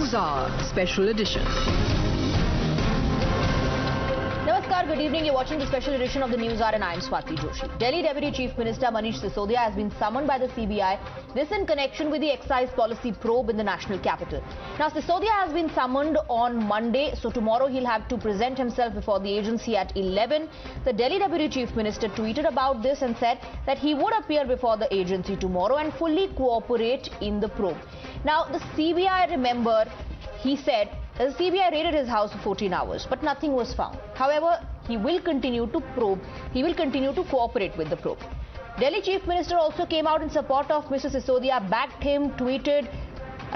Newshour Special Edition. Namaskar, good evening. You're watching the special edition of the Newshour and I am Swati Joshi. Delhi Deputy Chief Minister Manish Sisodia has been summoned by the CBI, this in connection with the excise policy probe in the national capital. Now, Sisodia has been summoned on Monday, so tomorrow he'll have to present himself before the agency at 11. The Delhi Deputy Chief Minister tweeted about this and said that he would appear before the agency tomorrow and fully cooperate in the probe. Now, the CBI, remember, he said the CBI raided his house for 14 hours, but nothing was found. However, he will continue to probe. He will continue to cooperate with the probe. Delhi Chief Minister also came out in support of Mr. Sisodia, backed him, tweeted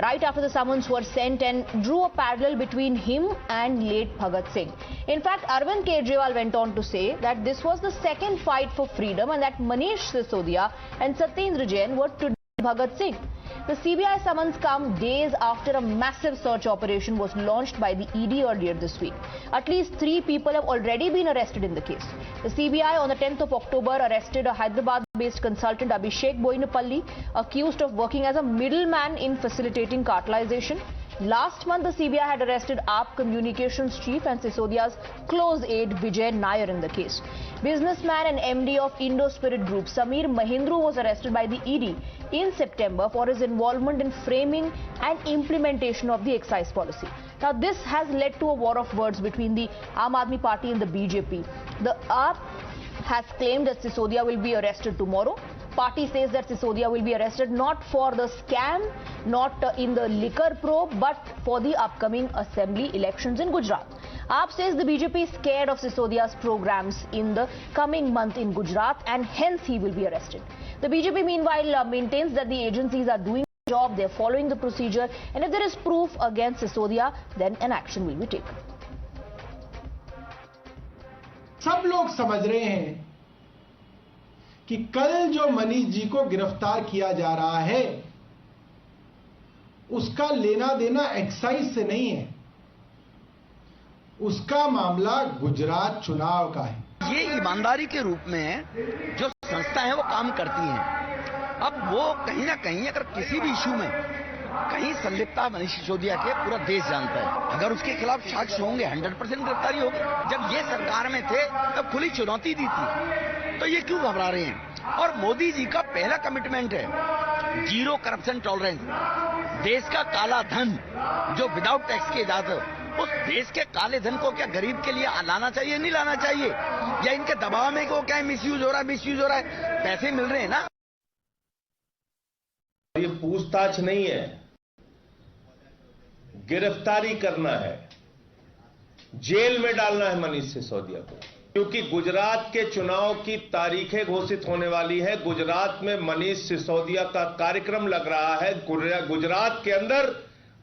right after the summons were sent and drew a parallel between him and late Bhagat Singh. In fact, Arvind Kejriwal went on to say that this was the second fight for freedom and that Manish Sisodia and Satyendra Jain were to Bhagat Singh. The CBI summons come days after a massive search operation was launched by the ED earlier this week. At least 3 people have already been arrested in the case. The CBI on the 10th of October arrested a Hyderabad-based consultant Abhishek Boinapalli, accused of working as a middleman in facilitating cartelization. Last month, the CBI had arrested AAP Communications Chief and Sisodia's close aide Vijay Nair in the case. Businessman and MD of Indo-Spirit Group Sameer Mahindru was arrested by the ED in September for his involvement in framing and implementation of the excise policy. Now, this has led to a war of words between the Aam Aadmi Party and the BJP. The AAP has claimed that Sisodia will be arrested tomorrow. Party says that Sisodia will be arrested not for the scam, not in the liquor probe, but for the upcoming assembly elections in Gujarat. AAP says the BJP is scared of Sisodia's programs in the coming month in Gujarat and hence he will be arrested. The BJP meanwhile maintains that the agencies are doing their job, they are following the procedure, and if there is proof against Sisodia, then an action will be taken. सब लोग समझ रहे हैं कि कल जो मनीष जी को गिरफ्तार किया जा रहा है उसका लेना देना एक्साइज से नहीं है, उसका मामला गुजरात चुनाव का है। ये ईमानदारी के रूप में जो संस्थाएं वो काम करती हैं। अब वो कहीं ना कहीं अगर किसी भी इशू में कहीं संलिप्तता मनीष सिसोदिया के पूरा देश जानता है, अगर उसके खिलाफ साक्ष्य होंगे 100% गिरफ्तारी होगी। जब ये सरकार में थे तब खुली चुनौती दी थी, तो ये क्यों घबरा रहे हैं? और मोदी जी का पहला कमिटमेंट है जीरो करप्शन टॉलरेंस। देश का काला धन जो विदाउट टैक्स के जाता है, उस देश के काले धन को क्या गरीब के लिए लाना चाहिए, नहीं लाना चाहिए, या इनके दबाव में को क्या मिसयूज हो रहा है, पैसे मिल रहे हैं ना। ये पूछताछ नहीं है, गिरफ्तारी करना है, जेल में डालना है मनीष सिसोदिया को, क्योंकि गुजरात के चुनाव की तारीखें घोषित होने वाली है। गुजरात में मनीष सिसोदिया का कार्यक्रम लग रहा है। गुजरात के अंदर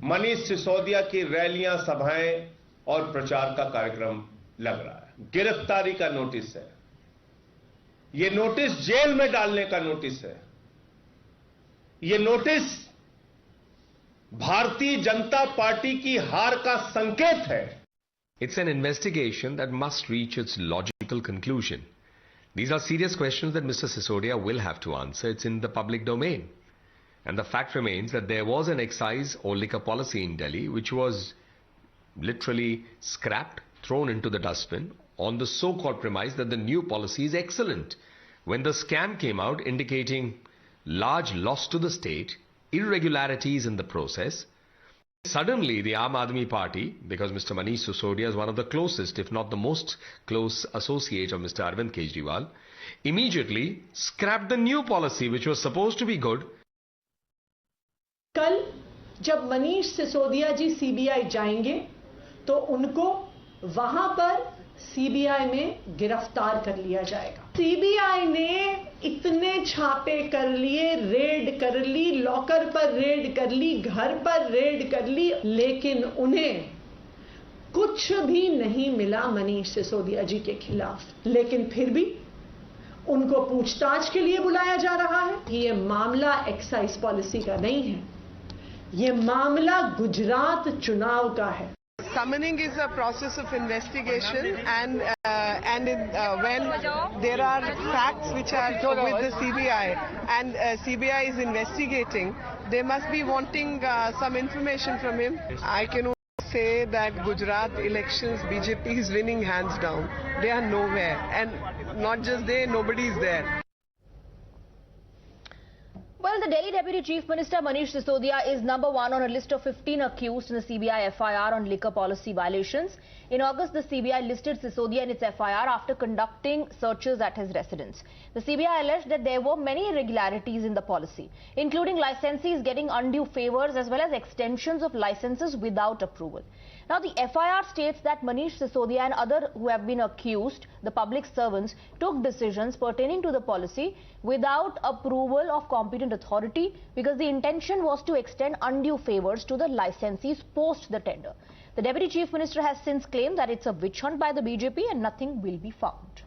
मनीष सिसोदिया की रैलियां, सभाएं और प्रचार का कार्यक्रम लग रहा है। गिरफ्तारी का नोटिस है, यह नोटिस जेल में डालने का नोटिस है। यह नोटिस भारतीय जनता पार्टी की हार का संकेत है। It's an investigation that must reach its logical conclusion. These are serious questions that Mr. Sisodia will have to answer. It's in the public domain. And the fact remains that there was an excise or liquor policy in Delhi which was literally scrapped, thrown into the dustbin on the so-called premise that the new policy is excellent. When the scam came out indicating large loss to the state, irregularities in the process, suddenly the Aam Aadmi Party, because Mr. Manish Sisodia is one of the closest, if not the most close associate of Mr. Arvind Kejriwal, immediately scrapped the new policy which was supposed to be good. कल जब मनीष सिसोदिया जी CBI जाएंगे तो उनको वहां पर CBI में गिरफ्तार कर लिया जाएगा। सीबीआई ने इतने छापे कर लिए, रेड कर ली, लॉकर पर रेड कर ली, घर पर रेड कर ली, लेकिन उन्हें कुछ भी नहीं मिला मनीष सिसोदिया जी के खिलाफ। लेकिन फिर भी उनको पूछताछ के लिए बुलाया जा रहा है। ये मामला एक्साइज पॉलिसी का नहीं है, ये मामला गुजरात चुनाव का है। Summoning is a process of investigation, and when there are facts which are with the CBI and CBI is investigating, They must be wanting some information from him. I can only say that Gujarat elections, BJP is winning hands down. They are nowhere. And not just they, nobody is there. Well, the Delhi Deputy Chief Minister Manish Sisodia is number 1 on a list of 15 accused in the CBI FIR on liquor policy violations. In August, the CBI listed Sisodia in its FIR after conducting searches at his residence. The CBI alleged that there were many irregularities in the policy, including licensees getting undue favors as well as extensions of licenses without approval. Now, the FIR states that Manish Sisodia and others who have been accused, the public servants, took decisions pertaining to the policy without approval of competent authority because the intention was to extend undue favors to the licensees post the tender. The Deputy Chief Minister has since claimed that it's a witch hunt by the BJP and nothing will be found.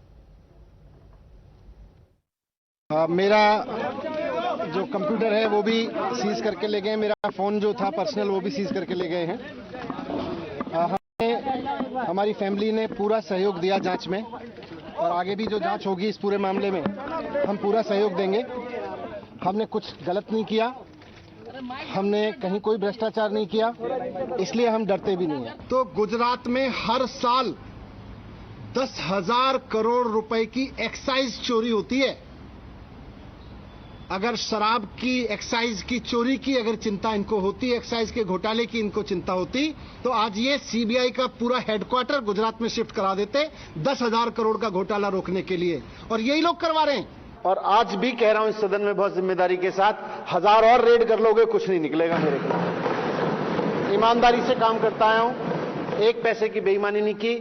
मेरा जो computer है वो भी seize करके ले गए, मेरा phone जो था पर्सनल वो भी सीज करके ले गए हैं। हमारी फैमिली ने पूरा सहयोग दिया जांच में और आगे भी जो जांच होगी इस पूरे मामले में हम पूरा सहयोग देंगे। हमने कुछ गलत नहीं किया, हमने कहीं कोई भ्रष्टाचार नहीं किया, इसलिए हम डरते भी नहीं हैं। तो गुजरात में हर साल 10,000 करोड़ रुपए की एक्साइज चोरी होती है। अगर शराब की एक्साइज की चोरी की अगर चिंता इनको होती, एक्साइज के घोटाले की इनको चिंता होती, तो आज ये सीबीआई का पूरा हेडक्वार्टर गुजरात में शिफ्ट करा देते 10,000 करोड़ का घोटाला रोकने के लिए, और यही लोग करवा रहे हैं। और आज भी कह रहा हूं इस सदन में बहुत जिम्मेदारी के साथ, 1000 और रेड कर लोगे कुछ नहीं निकलेगा मेरे को। ईमानदारी से काम करता आया हूं, एक पैसे की बेईमानी नहीं की।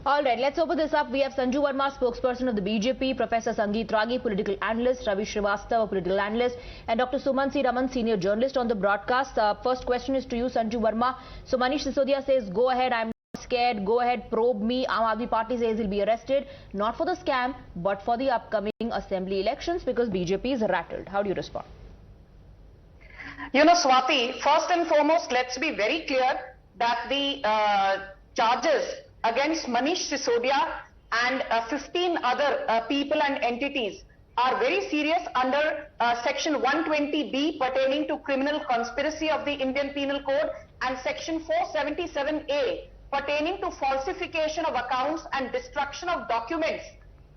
All right, let's open this up. We have Sanju Verma, spokesperson of the BJP, Professor Sangeet Ragi, political analyst, Ravi Srivastava, political analyst, and Dr. Suman C. Raman, senior journalist on the broadcast. First question is to you, Sanju Verma. So Manish Sisodia says, go ahead, I'm not scared, go ahead, probe me. Aam Aadmi Party says he'll be arrested, not for the scam, but for the upcoming assembly elections because BJP is rattled. How do you respond? You know, Swati, first and foremost, let's be very clear that the charges against Manish Sisodia and 15 other people and entities are very serious under section 120B pertaining to criminal conspiracy of the Indian Penal Code and section 477A pertaining to falsification of accounts and destruction of documents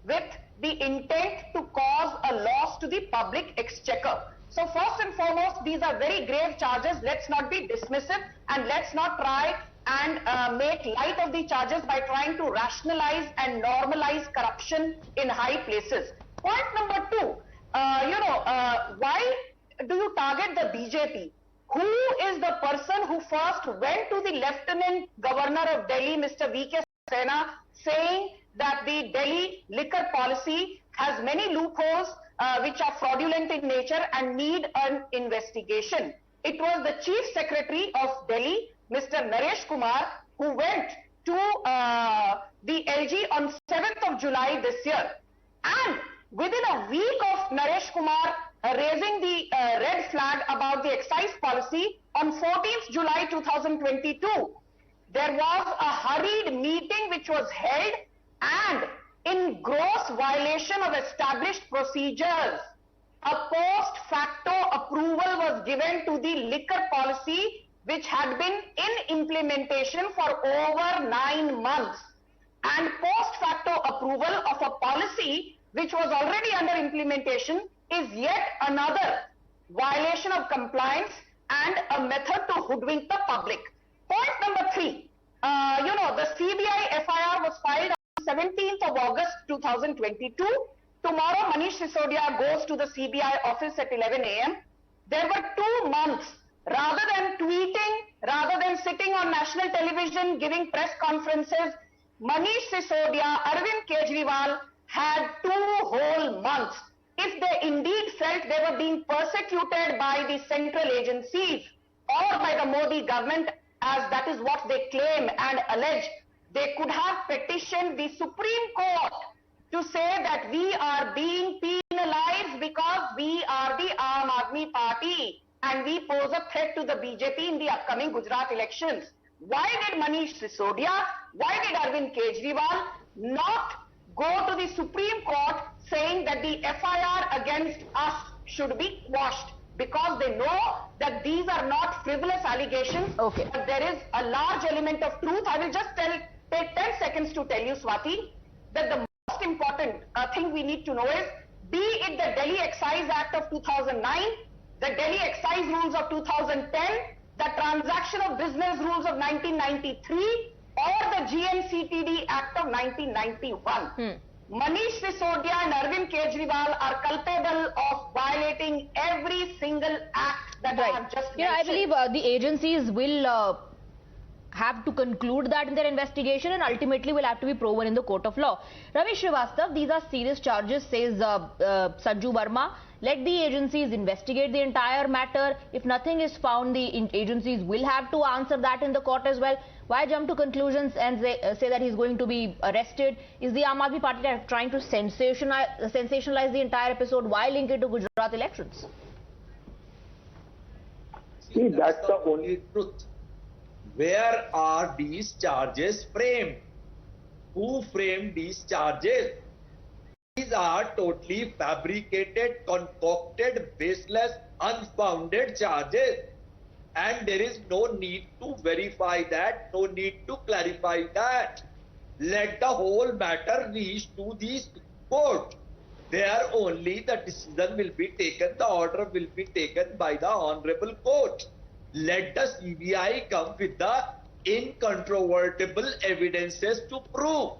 with the intent to cause a loss to the public exchequer. So first and foremost, these are very grave charges. Let's not be dismissive and let's not try and make light of the charges by trying to rationalize and normalize corruption in high places. Point number 2, why do you target the BJP? Who is the person who first went to the Lieutenant Governor of Delhi, Mr. V.K. Saxena, saying that the Delhi liquor policy has many loopholes which are fraudulent in nature and need an investigation? It was the Chief Secretary of Delhi, Mr. Naresh Kumar, who went to the LG on 7th of July this year. And within a week of Naresh Kumar raising the red flag about the excise policy, on 14th July 2022, there was a hurried meeting which was held, and in gross violation of established procedures, a post facto approval was given to the liquor policy which had been in implementation for over 9 months. And post facto approval of a policy which was already under implementation is yet another violation of compliance and a method to hoodwink the public. Point number 3, the CBI FIR was filed on 17th of August 2022. Tomorrow Manish Sisodia goes to the CBI office at 11 a.m. There were 2 months. Rather than tweeting, rather than sitting on national television, giving press conferences, Manish Sisodia, Arvind Kejriwal had 2 whole months. If they indeed felt they were being persecuted by the central agencies or by the Modi government, as that is what they claim and allege, they could have petitioned the Supreme Court to say that we are being penalized because we are the Aam Aadmi Party and we pose a threat to the BJP in the upcoming Gujarat elections. Why did Manish Sisodia, why did Arvind Kejriwal not go to the Supreme Court saying that the FIR against us should be quashed? because they know that these are not frivolous allegations. Okay. But there is a large element of truth. I will just take 10 seconds to tell you, Swati, that the most important thing we need to know is, be it the Delhi Excise Act of 2009, the Delhi Excise Rules of 2010, the Transaction of Business Rules of 1993, or the GNCTD Act of 1991. Manish Sisodia and Arvind Kejriwal are culpable of violating every single act that I have just mentioned. I believe the agencies will have to conclude that in their investigation and ultimately will have to be proven in the court of law. Ravi Srivastava, these are serious charges, says Sanju Verma. Let the agencies investigate the entire matter. If nothing is found, the agencies will have to answer that in the court as well. Why jump to conclusions and say that he's going to be arrested? Is the Aam Aadmi Party trying to sensationalize the entire episode? Why link it to Gujarat elections? See, that's the only truth. Where are these charges framed? Who framed these charges? These are totally fabricated, concocted, baseless, unfounded charges. And there is no need to verify that, no need to clarify that. Let the whole matter reach to the court. There only the decision will be taken, the order will be taken by the Honorable Court. Let the CBI come with the incontrovertible evidences to prove.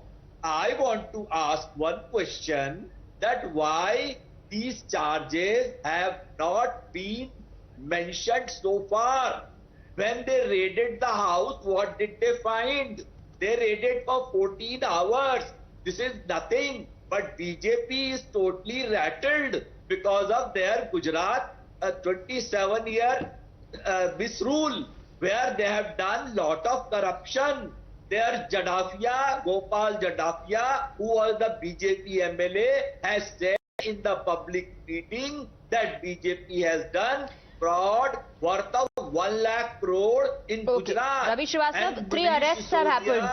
I want to ask one question, that why these charges have not been mentioned so far. When they raided the house, what did they find? They raided for 14 hours. This is nothing, but BJP is totally rattled because of their Gujarat 27-year misrule, where they have done lot of corruption. Their Jadafia, Gopal Jadafia, who was the BJP MLA, has said in the public meeting that BJP has done fraud worth of 1 lakh crore in Gujarat. Ravi Srivastava, 3 arrests have happened.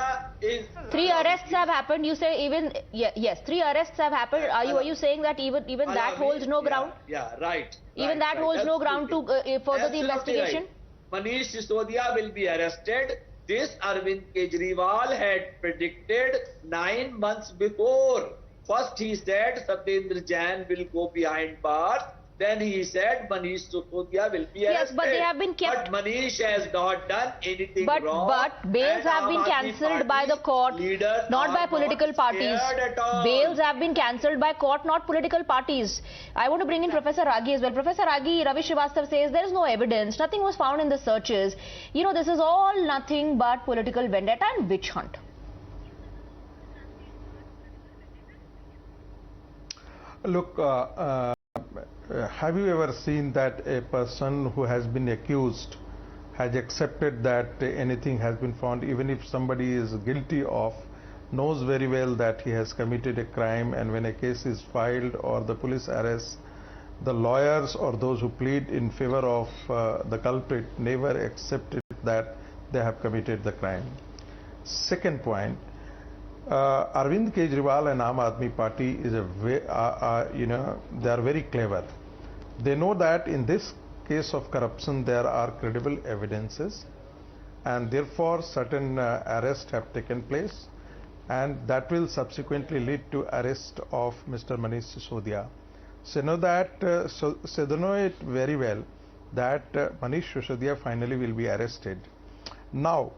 3 arrests have happened. You say even yes, 3 arrests have happened. Are you saying that even that holds no ground? Yeah, right. Even that holds no ground to further the investigation? Right. Manish Sisodia will be arrested. This Arvind Kejriwal had predicted 9 months before. First he said Satyendra Jain will go behind bars. Then he said Manish Sisodia will be arrested. Yes, but they have been kept. But Manish has not done anything wrong. But bails have been cancelled by the court, not by political parties. Bails have been cancelled by court, not political parties. I want to bring in Professor Ragi as well. Professor Ragi, Ravi Srivastava says there is no evidence. Nothing was found in the searches. This is all nothing but political vendetta and witch hunt. Look, have you ever seen that a person who has been accused has accepted that anything has been found, even if somebody is guilty of, knows very well that he has committed a crime, and when a case is filed or the police arrests, the lawyers or those who plead in favor of the culprit never accepted that they have committed the crime. Second point, Arvind Kejriwal and Aam Aadmi Party is they are very clever. They know that in this case of corruption there are credible evidences, and therefore certain arrests have taken place, and that will subsequently lead to arrest of Mr. Manish Sisodia. So they know it very well that Manish Sisodia finally will be arrested. Now,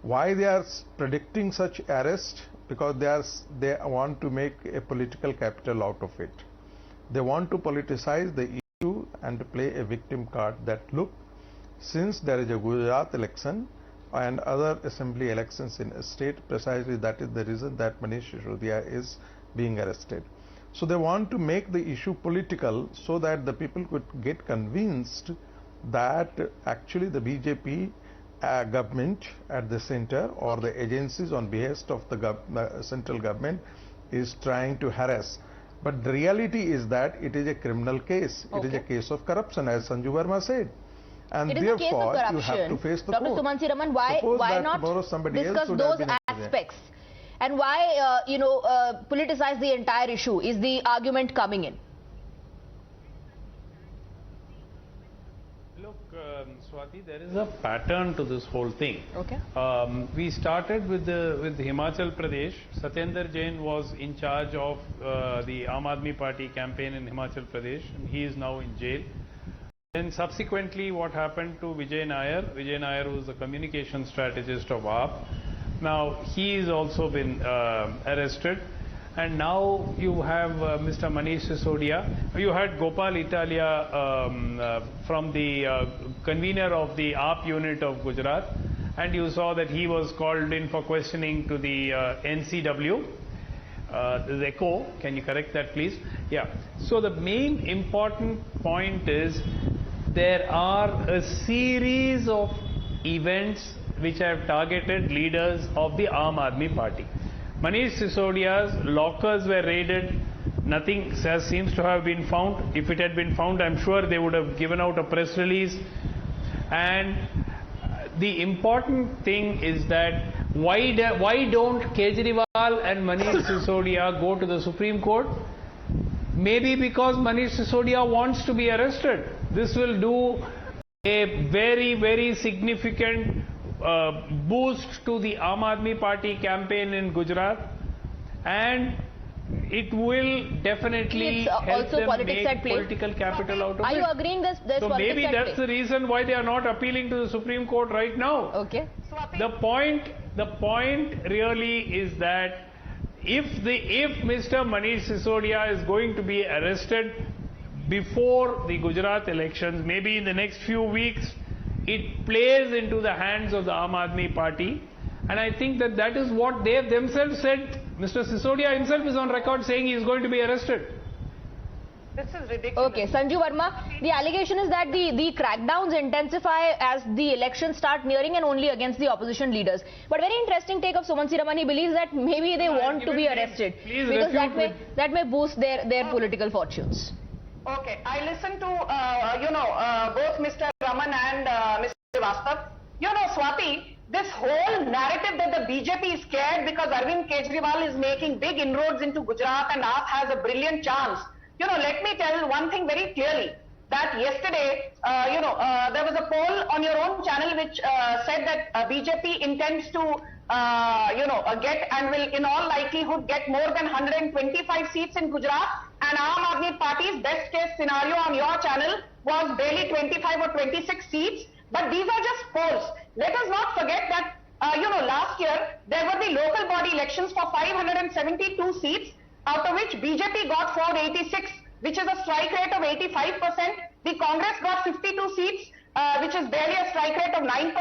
why they are predicting such arrest? Because they want to make a political capital out of it. They want to politicize the issue and to play a victim card that, look, since there is a Gujarat election and other assembly elections in a state, precisely that is the reason that Manish Sisodia is being arrested. So they want to make the issue political so that the people could get convinced that actually the BJP government at the center or the agencies on behest of the central government is trying to harass. But the reality is that it is a criminal case. Okay. It is a case of corruption, as Sanju Verma said. And therefore, you have to face the court. Dr. Sumansi Raman, why not discuss those aspects? And why, politicize the entire issue? Is the argument coming in? Look, Swati, there is a pattern to this whole thing. Okay. We started with Himachal Pradesh. Satyendra Jain was in charge of the Aam Aadmi Party campaign in Himachal Pradesh, and he is now in jail. Then subsequently, what happened to Vijay Nair? Vijay Nair was the communication strategist of AAP. Now he has also been arrested. And now you have Mr. Manish Sisodia. You had Gopal Italia from the convener of the AAP unit of Gujarat, and you saw that he was called in for questioning to the NCW. The echo, can you correct that please? Yeah. So the main important point is there are a series of events which have targeted leaders of the Aam Aadmi Party. Manish Sisodia's lockers were raided. Nothing seems to have been found. If it had been found, I'm sure they would have given out a press release. And the important thing is that why don't Kejriwal and Manish Sisodia go to the Supreme Court? Maybe because Manish Sisodia wants to be arrested. This will do a very, very significant boost to the Aam Aadmi Party campaign in Gujarat, and it will definitely help them make political capital out of it. Are you agreeing there's so maybe that's the reason why they are not appealing to the Supreme Court right now. Okay. The point really is that if Mr. Manish Sisodia is going to be arrested before the Gujarat elections, maybe in the next few weeks, it plays into the hands of the Aam Aadmi Party, and I think that is what they have themselves said. Mr. Sisodia himself is on record saying he is going to be arrested. This is ridiculous. Okay, Sanju Verma, the allegation is that the crackdowns intensify as the elections start nearing and only against the opposition leaders. But very interesting take of Suman Siraman. He believes that maybe they want to be arrested because that may boost their political fortunes. Okay, I listened to, both Mr. Raman and Mr. Srivastav. Swati, this whole narrative that the BJP is scared because Arvind Kejriwal is making big inroads into Gujarat and AAP has a brilliant chance. Let me tell one thing very clearly, that yesterday, there was a poll on your own channel which said that BJP intends to, get and will in all likelihood get more than 125 seats in Gujarat, and Aam Aadmi Party's best case scenario on your channel was barely 25 or 26 seats. But these are just polls. Let us not forget that, last year there were the local body elections for 572 seats, out of which BJP got 486, which is a strike rate of 85%. The Congress got 52 seats, which is barely a strike rate of 9%.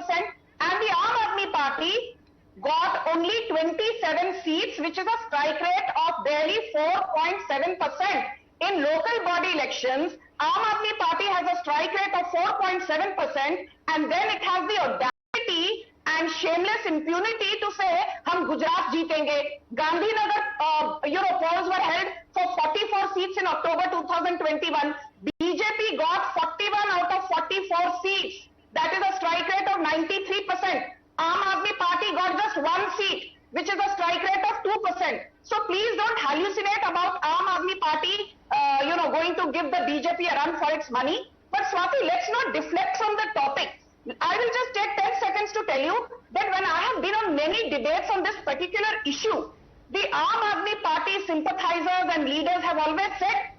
And the Aam Aadmi Party got only 27 seats, which is a strike rate of barely 4.7%. In local body elections, Aam Aadmi Party has a strike rate of 4.7%, and then it has the audacity and shameless impunity to say, "Hum Gujarat jeetenge." Gandhinagar, polls were held for 44 seats in October 2021. BJP got 41 out of 44 seats. That is a strike rate of 93%. Aam Aadmi Party got just 1 seat, which is a strike rate of 2%. So please don't hallucinate about Aam Aadmi Party, going to give the BJP a run for its money. But Swati, let's not deflect from the topic. I will just take 10 seconds to tell you that when I have been on many debates on this particular issue, the Aam Aadmi Party sympathizers and leaders have always said,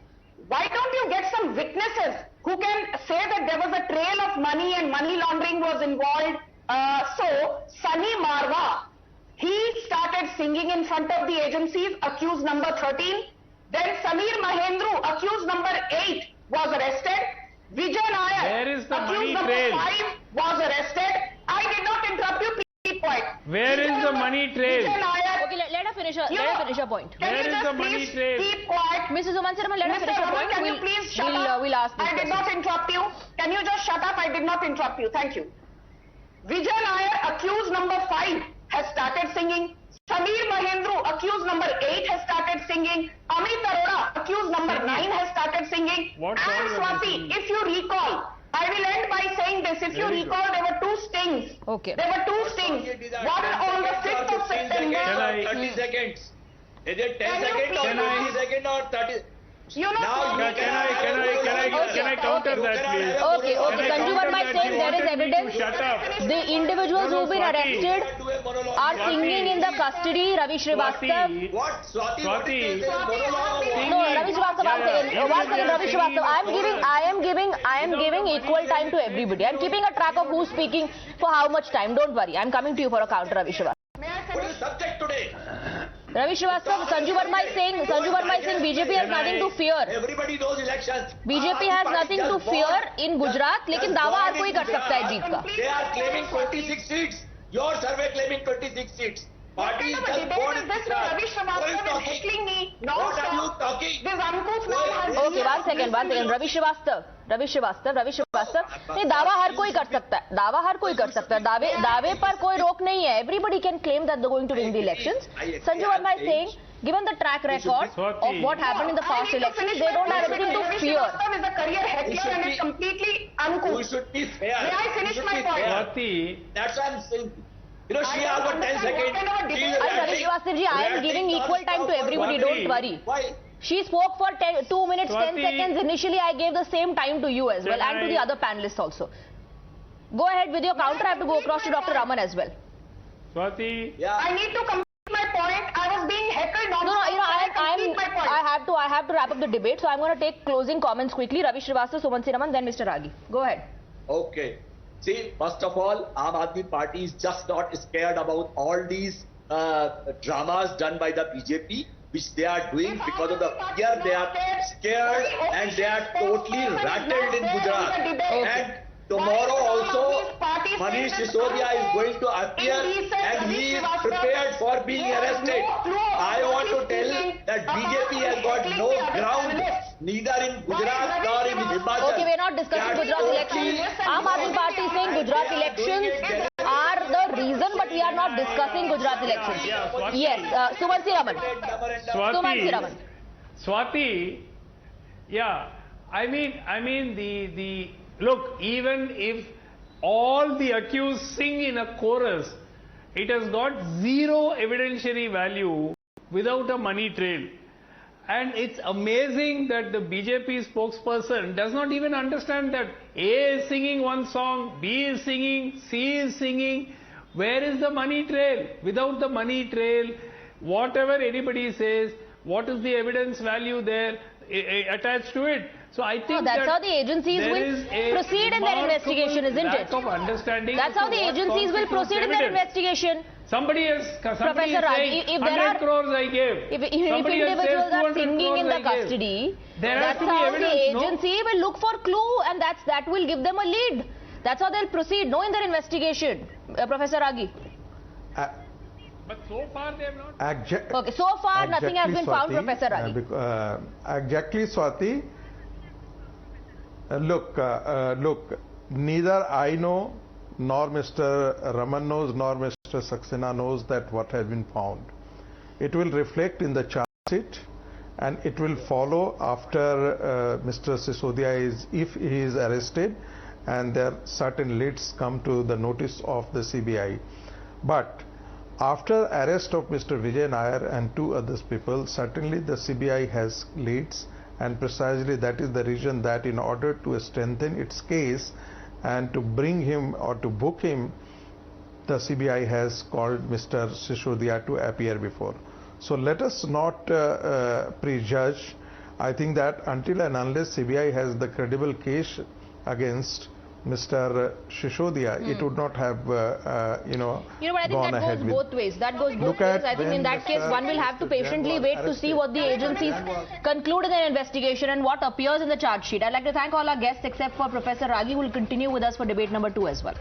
why don't you get some witnesses who can say that there was a trail of money and money laundering was involved? So, Sunny Marwa, he started singing in front of the agencies, accused number 13. Then Samir Mahendru, accused number 8, was arrested. Vijay Nair, accused number 5, was arrested. I did not interrupt you, keep quiet. Where is the money trail? Okay, let her finish her point. Where is the money trail? Keep quiet. Mrs. Suman Siraman, let her finish her point. Can you please shut up? We'll ask this I did not interrupt you. Can you just shut up? I did not interrupt you. Thank you. Vijay Nair, accused number 5, has started singing. Samir Mahendru, accused number 8, has started singing. Amit Arora, accused number 9, has started singing. And Swati, if you recall, I will end by saying this. If you recall, there were 2 stings. Okay. There were 2 stings. One on the 5th of September. 30 seconds. Is it 10 seconds or 20 seconds or 30? Can I counter that, please? Okay, Sanju Verma, there is evidence. Shut up. The individuals who've been arrested are singing in the custody. Ravi Srivastav. What? Swati, what Swati. is this? Monologue. No, Ravi Srivastav, one second, Ravi Srivastav. I am giving equal time to everybody. I'm keeping a track of who's speaking for how much time. Don't worry. I'm coming to you for a counter, Ravi Srivastav. What is the subject today? Ravi Srivastav, Sanju Verma is saying BJP has nothing to fear. Everybody knows elections. BJP has nothing to fear in Gujarat, लेकिन दावा हर कोई कर सकता है जीत का. They are claiming 26 seats. Your survey claiming 26 seats. Party is just born in Gujarat. What are you talking? What are you talking? Okay, one second. Ravi Srivastav. नहीं, दावा हर कोई कर सकता है. दावे पर कोई रोक नहीं है. Everybody can claim that they're going to win the elections. Sanju Verma is saying, given the track record of what happened in the past elections, they don't have anything to fear. Is a career heckler and is completely uncool. We should be fair. May I finish my point? Swati. That's what I'm saying. You know, she has got 10 seconds. Ravi Srivastav ji, I am giving equal time to everybody. Don't worry. Why? She spoke for 2 minutes, 10 Swati. seconds. Initially, I gave the same time to you as well and to the other panelists also. Go ahead with your counter. I have to go across to Dr. Raman as well. Swati. Yeah. I need to complete my point. I was being heckled. No, I have to wrap up the debate. So I'm going to take closing comments quickly. Ravi Srivastav, Suman Raman, then Mr. Ragi. Go ahead. Okay. See, first of all, Aam Aadmi Party is just not scared about all these dramas done by the BJP, which they are doing because of the fear. They are scared and they are totally rattled in Gujarat. And tomorrow also, Manish Sisodia is going to appear and he is prepared for being arrested. I want to tell that BJP has got no ground, neither in Gujarat nor in Himachal. Okay, we are not discussing Gujarat elections. Aam Aadmi Party is saying Gujarat elections are the reason, but we are not discussing Gujarat elections. Yes, Suman Raman. Swati, yeah, I mean the look, even if all the accused sing in a chorus, it has got zero evidentiary value without a money trail. And it's amazing that the BJP spokesperson does not even understand that A is singing one song, B is singing, C is singing. Where is the money trail? Without the money trail, whatever anybody says, what is the evidence value there attached to it? So I think that's how the agencies will proceed in their investigation, isn't it? Lack of understanding. That's how the agencies will proceed in their investigation. Somebody is Professor Ragi, if there 100 crores I gave. If individuals are singing in the custody, that's how the agency will look for clue, and that will give them a lead. That's how they'll proceed. No, in their investigation, Professor Ragi. But so far they have not. Okay, so far nothing has been found, Professor Ragi. Exactly, Swati. Look, neither I know, nor Mr. Raman knows, nor Mr. Saxena knows that what has been found. It will reflect in the charge sheet, and it will follow after Mr. Sisodia if he is arrested, and there certain leads come to the notice of the CBI. But after arrest of Mr. Vijay Nair and 2 other people, certainly the CBI has leads. And precisely that is the reason that in order to strengthen its case and to bring him or to book him, the CBI has called Mr. Sisodia to appear before. So let us not prejudge. I think that until and unless CBI has the credible case against Mr. Sisodia, it would not have, but I think that goes both ways. That goes both ways. I think in that case, one will have to patiently wait to see what the agencies conclude in their investigation and what appears in the charge sheet. I'd like to thank all our guests except for Professor Ragi, who will continue with us for debate number 2 as well.